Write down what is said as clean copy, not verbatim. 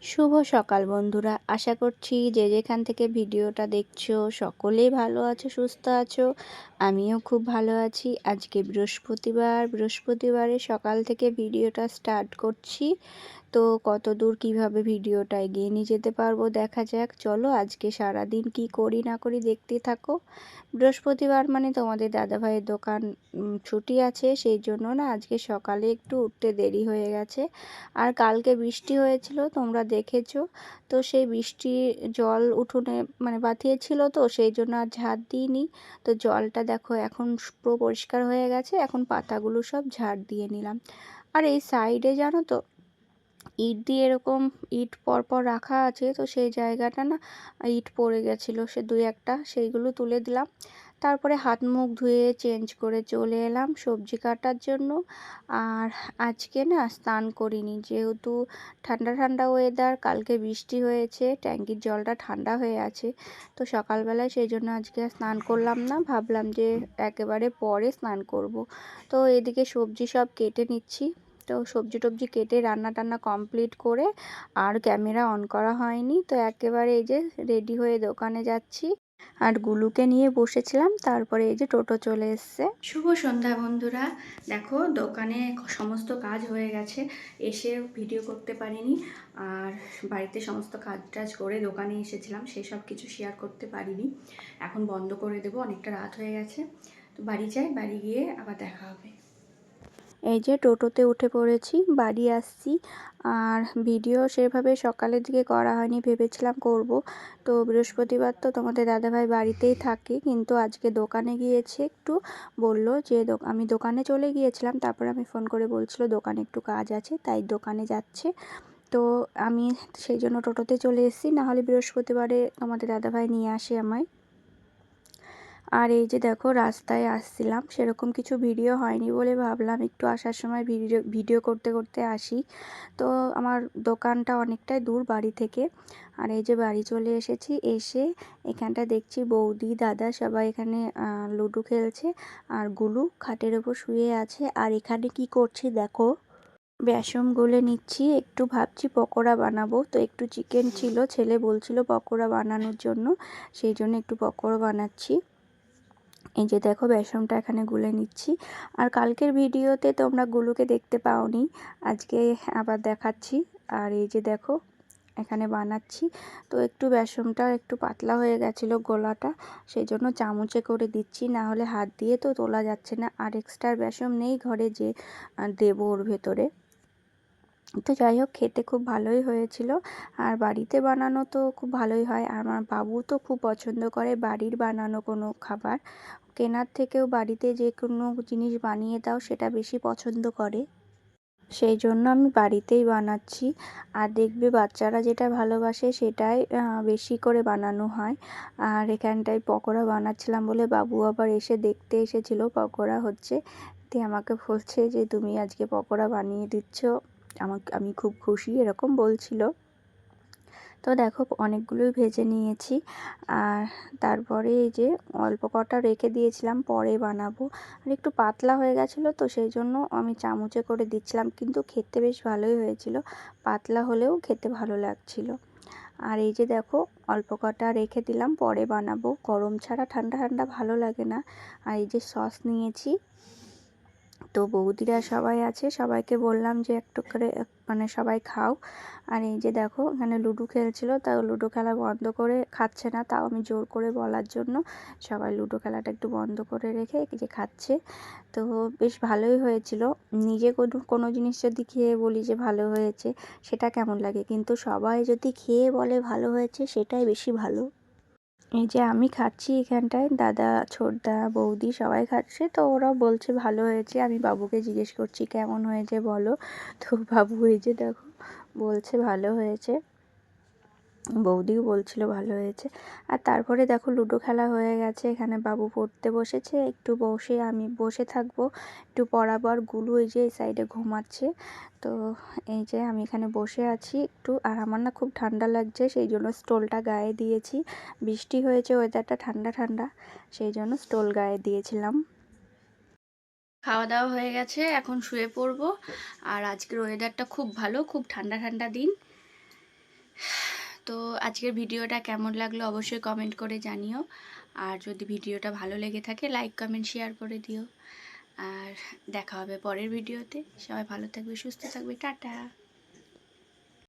শুভ সকাল বন্ধুরা, আশা করছি যে যেখান থেকে ভিডিওটা দেখছো সকলেই ভালো আছো, সুস্থ আছো। আমিও খুব ভালো আছি। আজকে বৃহস্পতিবারে সকাল থেকে ভিডিওটা স্টার্ট করছি। তো কত দূর কীভাবে ভিডিওটা এগিয়ে নিয়ে যেতে পারবো দেখা যাক। চলো আজকে সারাদিন কি করি না করি দেখতে থাকো। বৃহস্পতিবার মানে তোমাদের দাদাভাইয়ের দোকান ছুটি আছে, সেই জন্য না আজকে সকালে একটু উঠতে দেরি হয়ে গেছে। আর কালকে বৃষ্টি হয়েছিল, তোমরা দেখেছো। তো সেই বৃষ্টির জল উঠোনে মানে বাথিয়েছিল, তো সেই জন্য আর ঝাড় দিইনি। তো জলটা দেখো এখন পুরো পরিষ্কার হয়ে গেছে, এখন পাতাগুলো সব ঝাড় দিয়ে নিলাম। আর এই সাইডে জানো তো ইট দিয়ে এরকম ইট পরপর রাখা আছে, তো সেই জায়গাটা না ইট পড়ে গেছিলো, সে দুই একটা সেইগুলো তুলে দিলাম। তারপরে হাত মুখ ধুয়ে চেঞ্জ করে চলে এলাম সবজি কাটার জন্য। আর আজকে না স্নান করিনি, যেহেতু ঠান্ডা ঠান্ডা ওয়েদার, কালকে বৃষ্টি হয়েছে, ট্যাঙ্কির জলটা ঠান্ডা হয়ে আছে। তো সকালবেলায় সেই জন্য আজকে স্নান করলাম না, ভাবলাম যে একেবারে পরে স্নান করব। তো এদিকে সবজি সব কেটে নিচ্ছি। তো সবজি টবজি কেটে রান্না টান্না কমপ্লিট করে আর ক্যামেরা অন করা হয়নি, তো একেবারে এই যে রেডি হয়ে দোকানে যাচ্ছি। আর গুলুকে নিয়ে বসেছিলাম, তারপরে এই যে টোটো চলে এসছে। শুভ সন্ধ্যা বন্ধুরা, দেখো দোকানে সমস্ত কাজ হয়ে গেছে, এসে ভিডিও করতে পারিনি। আর বাড়িতে সমস্ত কাজ টাজ করে দোকানে এসেছিলাম, সেসব কিছু শেয়ার করতে পারিনি। এখন বন্ধ করে দেবো, অনেকটা রাত হয়ে গেছে। তো বাড়ি যাই, বাড়ি গিয়ে আবার দেখা হবে। এই যে টোটোতে উঠে পড়েছি, বাড়ি আসছি। আর ভিডিও সেভাবে সকালের দিকে করা হয়নি, ভেবেছিলাম করব। তো বৃহস্পতিবার তো তোমাদের দাদাভাই বাড়িতেই থাকে, কিন্তু আজকে দোকানে গিয়েছে একটু, বলল যে আমি দোকানে চলে গিয়েছিলাম, তারপরে আমি ফোন করে বলছিল দোকানে একটু কাজ আছে, তাই দোকানে যাচ্ছে। তো আমি সেই জন্য টোটোতে চলে এসেছি, নাহলে বৃহস্পতিবারে তোমাদের দাদাভাই নিয়ে আসে আমায়। আর এই যে দেখো রাস্তায় আসছিলাম, সেরকম কিছু ভিডিও হয়নি বলে ভাবলাম একটু আসার সময় ভিডিও করতে করতে আসি। তো আমার দোকানটা অনেকটাই দূর বাড়ি থেকে। আর এই যে বাড়ি চলে এসেছি, এসে এখানটা দেখছি বৌদি দাদা সবাই এখানে লুডো খেলছে। আর গুলু খাটের ওপর শুয়ে আছে। আর এখানে কি করছি দেখো, বেসন গুলে নিচ্ছি, একটু ভাবছি পকোড়া বানাবো। তো একটু চিকেন ছিল, ছেলে বলছিল পকোড়া বানানোর জন্য, সেই জন্য একটু পকোড়া বানাচ্ছি। এই যে দেখো বেসনটা এখানে গুলে নিচ্ছি। আর কালকের ভিডিওতে তোমরা গুলুকে দেখতে পাওনি, আজকে আবার দেখাচ্ছি। আর এই যে দেখো এখানে বানাচ্ছি। তো একটু বেসনটা একটু পাতলা হয়ে গেছিলো গোলাটা, সেই জন্য চামচে করে দিচ্ছি, না হলে হাত দিয়ে তো তোলা যাচ্ছে না। আর এক্সট্রা বেসন নেই ঘরে যে দেবো ওর ভেতরে। তো যাই হোক, খেতে খুব ভালোই হয়েছিল। আর বাড়িতে বানানো তো খুব ভালোই হয়, আর আমার বাবু তো খুব পছন্দ করে বাড়ির বানানো কোনো খাবার। কেনার থেকেও বাড়িতে যে কোনো জিনিস বানিয়ে দাও সেটা বেশি পছন্দ করে, সেই জন্য আমি বাড়িতেই বানাচ্ছি। আর দেখবে বাচ্চারা যেটা ভালোবাসে সেটাই বেশি করে বানানো হয়। আর এখানটায় পকোড়া বানাচ্ছিলাম বলে বাবু আবার এসে দেখতে এসেছিলো পকোড়া হচ্ছে, দিয়ে আমাকে বলছে যে তুমি আজকে পকোড়া বানিয়ে দিচ্ছ, আমি খুব খুশি, এরকম বলছিল। তো দেখো অনেকগুলোই ভেজে নিয়েছি। আর তারপরে এই যে অল্প কটা রেখে দিয়েছিলাম পরে বানাবো। আর একটু পাতলা হয়ে গেছিলো, তো সেই জন্য আমি চামচে করে দিচ্ছিলাম, কিন্তু খেতে বেশ ভালোই হয়েছিল, পাতলা হলেও খেতে ভালো লাগছিল। আর এই যে দেখো অল্প কটা রেখে দিলাম, পরে বানাবো, গরম ছাড়া ঠান্ডা ঠান্ডা ভালো লাগে না। আর এই যে সস নিয়েছি, তো বৌদিরা সবাই আছে, সবাইকে বললাম যে একটু করে মানে সবাই খাও। আর এই যে দেখো এখানে লুডো খেলছিল, তাও লুডো খেলা বন্ধ করে খাচ্ছে না, তাও আমি জোর করে বলার জন্য সবাই লুডো খেলাটা একটু বন্ধ করে রেখে যে খাচ্ছে। তো বেশ ভালোই হয়েছিল। নিজে কোনো জিনিস যদি খেয়ে বলি যে ভালো হয়েছে, সেটা কেমন লাগে, কিন্তু সবাই যদি খেয়ে বলে ভালো হয়েছে সেটাই বেশি ভালো। এই যে আমি খাচ্ছি এখানটায়, দাদা ছোটদা বৌদি সবাই খাচ্ছে, তো ওরাও বলছে ভালো হয়েছে। আমি বাবুকে জিজ্ঞেস করছি কেমন হয়েছে বলো, তো বাবু এই যে দেখো বলছে ভালো হয়েছে, বৌদিও বলছিল ভালো হয়েছে। আর তারপরে দেখো লুডো খেলা হয়ে গেছে, এখানে বাবু পড়তে বসেছে, একটু বসে আমি বসে থাকবো, একটু পড়াবো। আর গুলু এই যে এই সাইডে ঘুমাচ্ছে। তো এই যে আমি এখানে বসে আছি একটু, আর আমার না খুব ঠান্ডা লাগছে, সেই জন্য স্টোলটা গায়ে দিয়েছি। বৃষ্টি হয়েছে, ওয়েদারটা ঠান্ডা ঠান্ডা, সেই জন্য স্টোল গায়ে দিয়েছিলাম। খাওয়া দাওয়া হয়ে গেছে, এখন শুয়ে পড়বো। আর আজকের ওয়েদারটা খুব ভালো, খুব ঠান্ডা ঠান্ডা দিন। তো আজকের ভিডিওটা কেমন লাগলো অবশ্যই কমেন্ট করে জানিও। আর যদি ভিডিওটা ভালো লেগে থাকে লাইক কমেন্ট শেয়ার করে দিও। আর দেখা হবে পরের ভিডিওতে। সবাই ভালো থাকবে, সুস্থ থাকবে, টাটা।